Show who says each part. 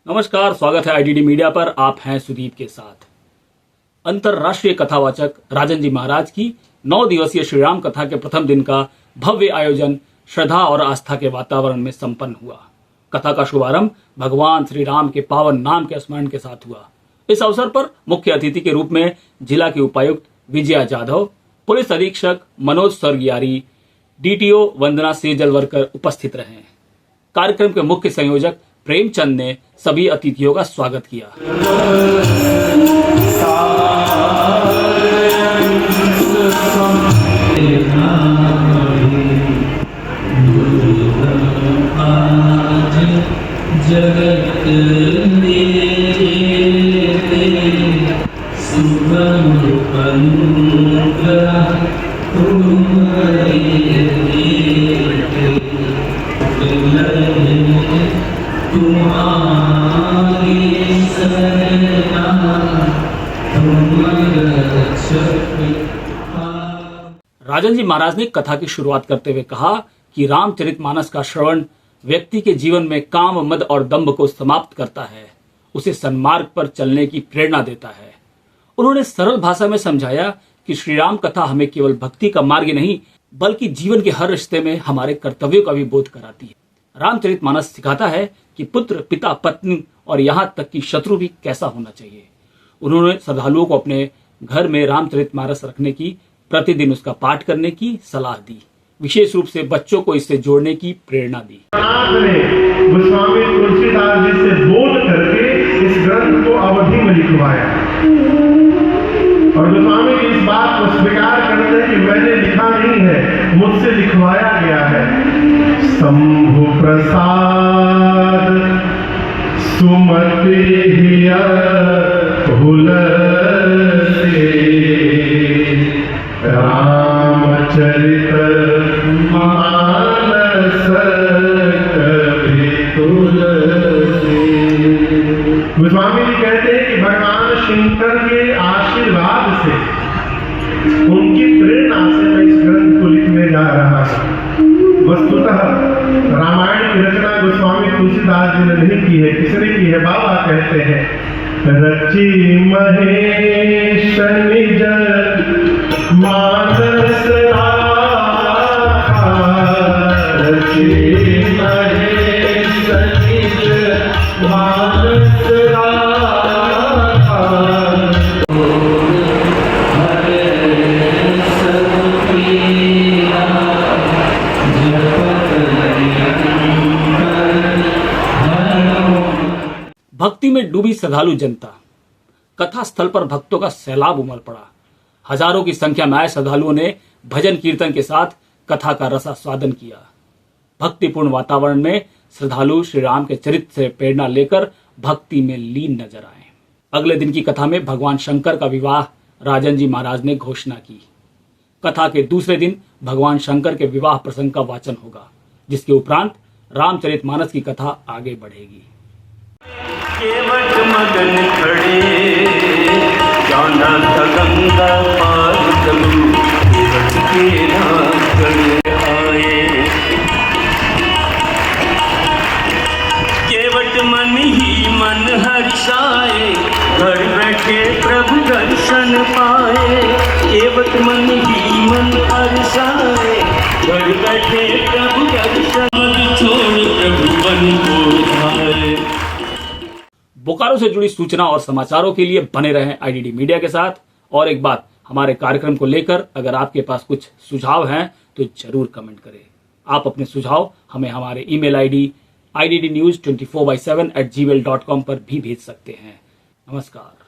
Speaker 1: नमस्कार, स्वागत है आईडीडी मीडिया पर। आप हैं सुदीप के साथ। अंतरराष्ट्रीय कथावाचक राजन जी महाराज की 9 दिवसीय श्रीराम कथा के प्रथम दिन का भव्य आयोजन श्रद्धा और आस्था के वातावरण में संपन्न हुआ। कथा का शुभारंभ भगवान श्री राम के पावन नाम के स्मरण के साथ हुआ। इस अवसर पर मुख्य अतिथि के रूप में जिला के उपायुक्त विजया जाधव, पुलिस अधीक्षक मनोज स्वर्गियारी, डीटीओ वंदना सेजलवरकर उपस्थित रहे। कार्यक्रम के मुख्य संयोजक प्रेमचंद ने सभी अतिथियों का स्वागत किया। राजन जी महाराज ने कथा की शुरुआत करते हुए कहा कि रामचरितमानस का श्रवण व्यक्ति के जीवन में काम, मद और दंभ को समाप्त करता है, उसे सन्मार्ग पर चलने की प्रेरणा देता है। उन्होंने सरल भाषा में समझाया कि श्री राम कथा हमें केवल भक्ति का मार्ग नहीं बल्कि जीवन के हर रिश्ते में हमारे कर्तव्यों का भी बोध कराती है। रामचरितमानस सिखाता है कि पुत्र, पिता, पत्नी और यहाँ तक कि शत्रु भी कैसा होना चाहिए। उन्होंने श्रद्धालुओं को अपने घर में रामचरितमानस रखने की, प्रतिदिन उसका पाठ करने की सलाह दी। विशेष रूप से बच्चों को इससे जोड़ने की प्रेरणा दी।
Speaker 2: गोस्वामी तुलसीदास जी से बोल करके इस ग्रंथ को अवधि में लिखवाया और गोस्वामी जी इस बात को स्वीकार करते हैं कि मैंने लिखा नहीं है, मुझसे लिखवाया गया है। शंभु प्रसाद सुमति रामचरित मानस कवि तुलसी। गोस्वामी जी कहते हैं कि भगवान शंकर के आशीर्वाद से, उनकी प्रेरणा से मैं इस ग्रंथ को लिखने जा रहा हूं। वस्तुतः रामायण की रचना गोस्वामी तुलसीदास जी ने नहीं की है, किसने की है? बाबा कहते हैं रचि महेश निज मानस रचि महेश निज मानस
Speaker 1: भक्ति में डूबी श्रद्धालु जनता। कथा स्थल पर भक्तों का सैलाब उमड़ पड़ा। हजारों की संख्या में आए श्रद्धालुओं ने भजन कीर्तन के साथ कथा का रसास्वादन किया। भक्तिपूर्ण वातावरण में श्रद्धालु श्री राम के चरित्र से प्रेरणा लेकर भक्ति में लीन नजर आए। अगले दिन की कथा में भगवान शंकर का विवाह राजन जी महाराज ने घोषणा की। कथा के दूसरे दिन भगवान शंकर के विवाह प्रसंग का वाचन होगा, जिसके उपरांत रामचरितमानस की कथा आगे बढ़ेगी।
Speaker 3: केवट मगन खड़े जाना था गंगा पार चलू, केवट के नाम खड़े आए। केवट मन ही मन हर्षाए, घर बैठे प्रभु दर्शन पाए। केवट मन ही मन हर्षाए, घर बैठे प्रभु दर्शन छोड़ प्रभु बन को धारे।
Speaker 1: बोकारो से जुड़ी सूचना और समाचारों के लिए बने रहें आईडीडी मीडिया के साथ। और एक बात, हमारे कार्यक्रम को लेकर अगर आपके पास कुछ सुझाव हैं तो जरूर कमेंट करें। आप अपने सुझाव हमें हमारे ईमेल आईडी iddnews24/7@gmail.com पर भी भेज सकते हैं। नमस्कार।